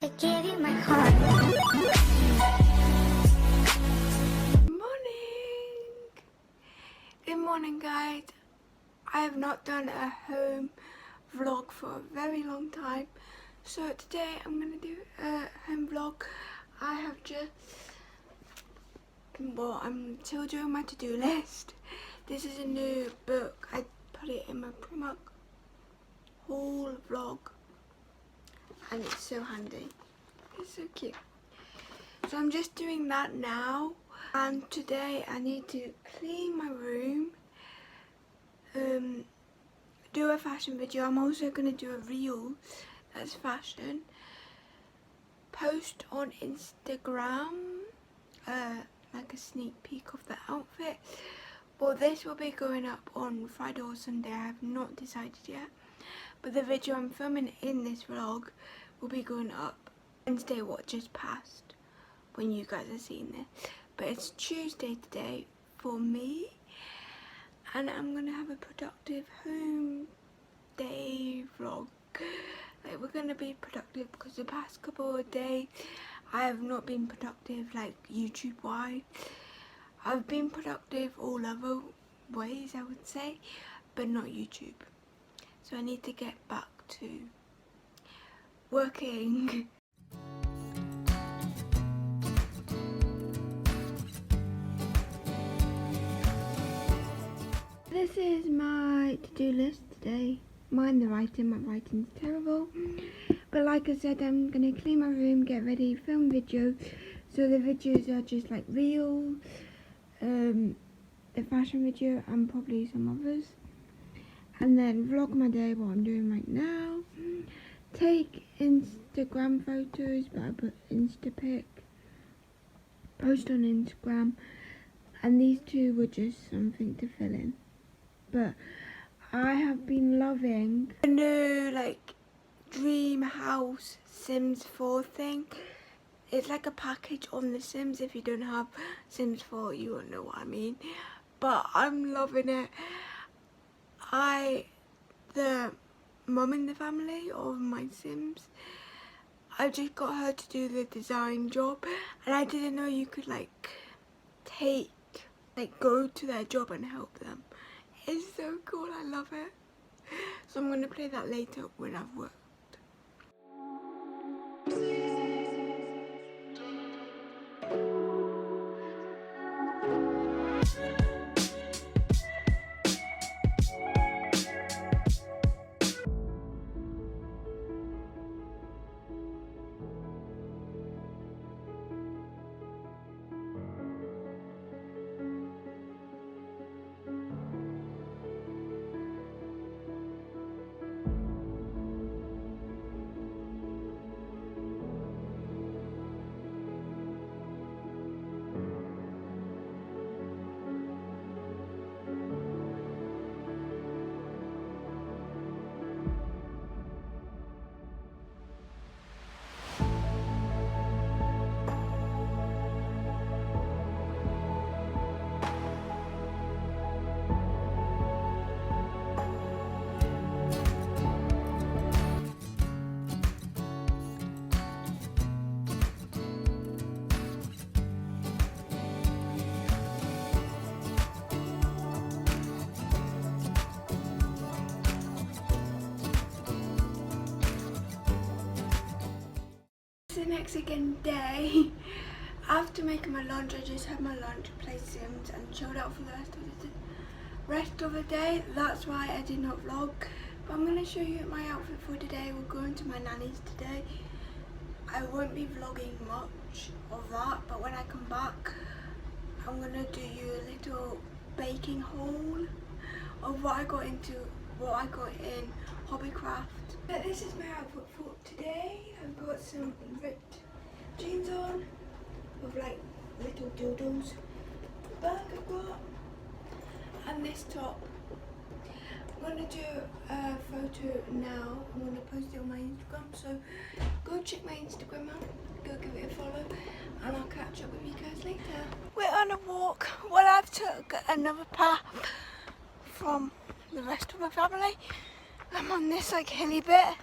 I gave you my heart. Good morning guys. I have not done a home vlog for a very long time, so today I'm going to do a home vlog. I'm still doing my to-do list. This is a new book. I put it in my Primark haul vlog and it's so handy. It's so cute. So I'm just doing that now, and today I need to clean my room, do a fashion video. I'm also going to do a reel that's fashion, post on Instagram like a sneak peek of the outfit. Well, this will be going up on Friday or Sunday, I have not decided yet, but the video I'm filming in this vlog will be going up Wednesday, what just passed, when you guys are seeing this. But it's Tuesday today for me, and I'm gonna have a productive home day vlog. Like, we're gonna be productive because the past couple of days I have not been productive, like YouTube wise. I've been productive all other ways, I would say, but not YouTube. So I need to get back to working. This is my to-do list today. Mind the writing, my writing's terrible. But like I said, I'm going to clean my room, get ready, film video. So the videos are just like reels, a fashion video and probably some others. And then vlog my day, what I'm doing right now. Take Instagram photos, but I put Instapic. Post on Instagram. And these two were just something to fill in. But I have been loving the new like Dream House Sims 4 thing. It's like a package on The Sims. If you don't have Sims 4, you won't know what I mean. But I'm loving it. The mum in the family of my Sims, I just got her to do the design job, and I didn't know you could go to their job and help them. It's so cool, I love it. So I'm going to play that later when I've worked. The Mexican day. After making my lunch, I just had my lunch, played Sims and chilled out for the rest of the day. That's why I did not vlog. But I'm going to show you my outfit for today. We're going to my nanny's today. I won't be vlogging much of that, but when I come back I'm going to do you a little baking haul of what I got in Hobbycraft. But this is my outfit for today. I've got some ripped jeans on with like little doodles, the bag I've got, and this top. I'm going to do a photo now. I'm going to post it on my Instagram, so go check my Instagram out, go give it a follow, and I'll catch up with you guys later. We're on a walk. Well, I've took another path from the rest of my family. I'm on this like hilly bit,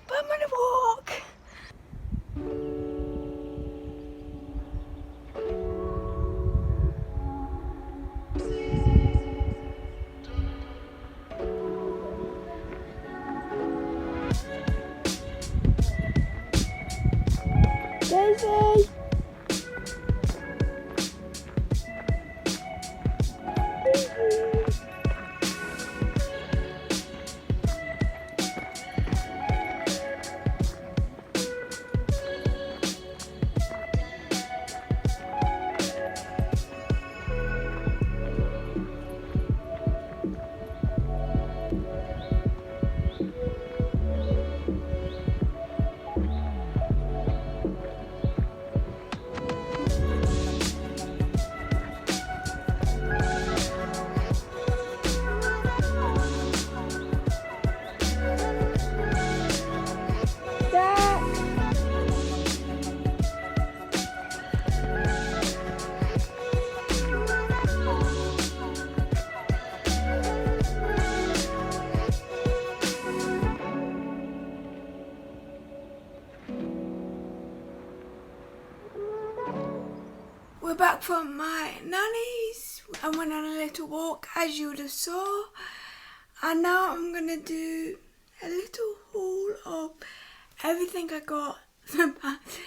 but I'm gonna walk. baby. We're back from my nanny's. I went on a little walk as you would have saw, and now I'm gonna do a little haul of everything I got the past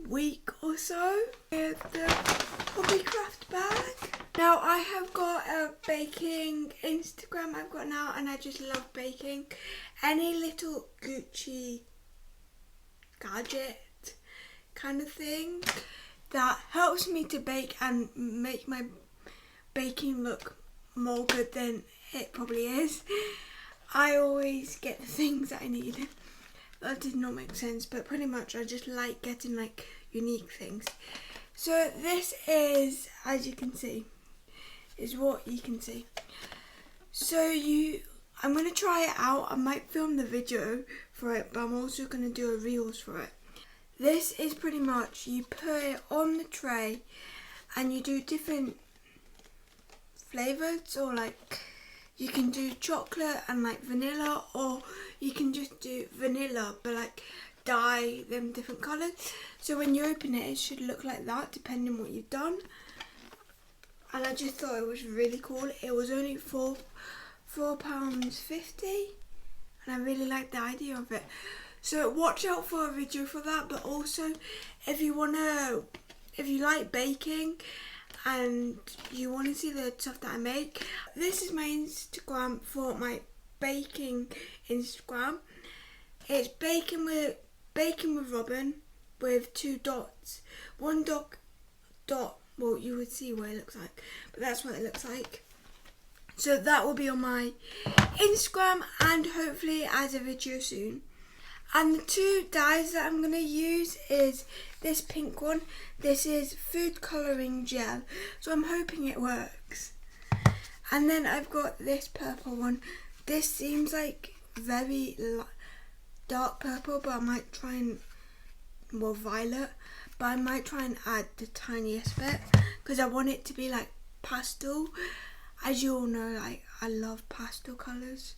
week or so with the Hobbycraft bag. Now I have got a baking Instagram I've got now, and I just love baking. Any little Gucci gadget kind of thing that helps me to bake and make my baking look more good than it probably is. I always get the things that I need. That did not make sense, but pretty much I just like getting like unique things. So this is, as you can see, is what you can see. So I'm going to try it out. I might film the video for it, but I'm also going to do a reels for it. This is pretty much, you put it on the tray and you do different flavours, or like you can do chocolate and like vanilla, or you can just do vanilla but like dye them different colours. So when you open it, it should look like that depending on what you've done. And I just thought it was really cool. It was only £4.50 and I really liked the idea of it. So watch out for a video for that, but also if you like baking and you want to see the stuff that I make, this is my Instagram for my baking Instagram. It's baking with Robin with 2 dots. One dot, well, you would see what it looks like, but that's what it looks like. So that will be on my Instagram and hopefully as a video soon. And the 2 dyes that I'm going to use is this pink one. This is food colouring gel, so I'm hoping it works. And then I've got this purple one. This seems like very dark purple, but I might try and, well, violet, but I might try and add the tiniest bit because I want it to be like pastel. As you all know, like I love pastel colours.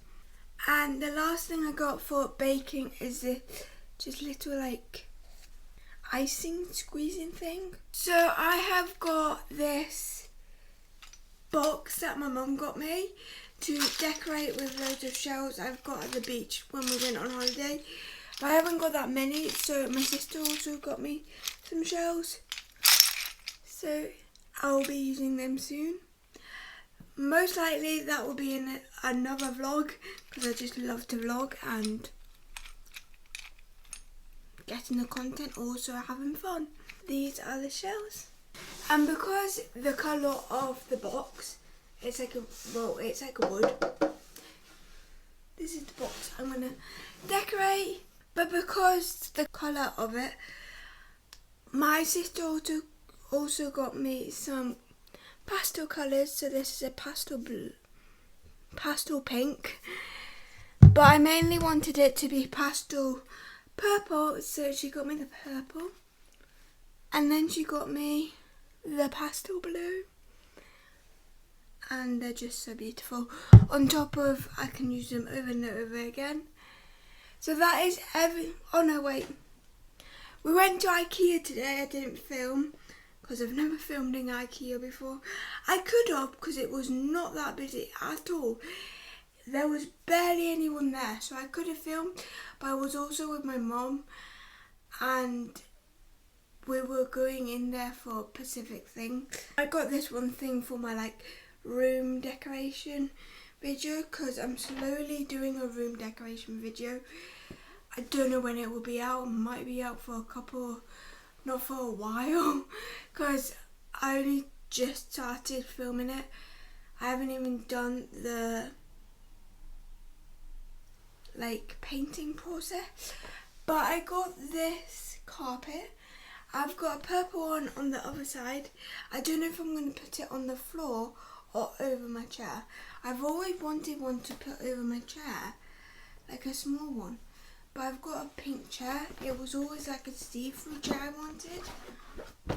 And the last thing I got for baking is this just little like icing squeezing thing. So I have got this box that my mum got me to decorate with loads of shells I've got at the beach when we went on holiday. But I haven't got that many, so my sister also got me some shells. So I'll be using them soon. Most likely that will be in another vlog because I just love to vlog and getting the content, also having fun. These are the shells, and because the colour of the box, it's like a wood. This is the box I'm gonna decorate, but because the colour of it, my sister also got me some pastel colours. So this is a pastel blue, pastel pink, but I mainly wanted it to be pastel purple, so she got me the purple, and then she got me the pastel blue, and they're just so beautiful. On top of, I can use them over and over again. So that is oh no, wait, we went to IKEA today. I didn't film because I've never filmed in IKEA before. I could have, because it was not that busy at all. There was barely anyone there, so I could have filmed, but I was also with my mum, and we were going in there for a Pacific thing. I got this one thing for my like room decoration video because I'm slowly doing a room decoration video. I don't know when it will be out. It might be out for not for a while, because I only just started filming it. I haven't even done the like painting process. But I got this carpet. I've got a purple one on the other side. I don't know if I'm going to put it on the floor or over my chair. I've always wanted one to put over my chair, like a small one. But I've got a pink chair. It was always like a see-through chair I wanted. I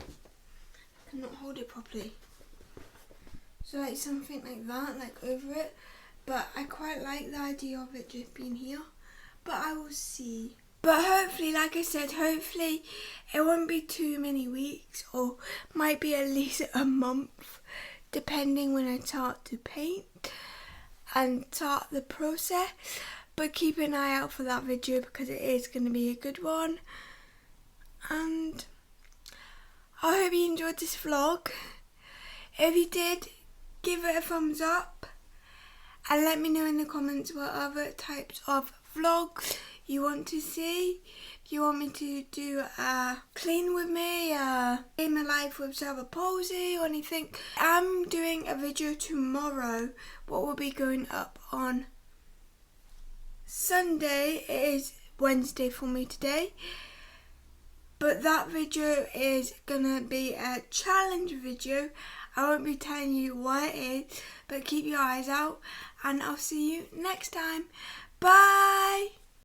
cannot hold it properly. So like something like that, like over it. But I quite like the idea of it just being here. But I will see. But hopefully, like I said, hopefully it won't be too many weeks, or might be at least a month, depending when I start to paint and start the process. But keep an eye out for that video because it is going to be a good one. And I hope you enjoyed this vlog. If you did, give it a thumbs up and let me know in the comments what other types of vlogs you want to see. If you want me to do a clean with me, a day in my life with Sarah Palsy or anything. I'm doing a video tomorrow, what will be going up on Sunday. It is Wednesday for me today. But that video is gonna be a challenge video. I won't be telling you what it is, but keep your eyes out and I'll see you next time. Bye!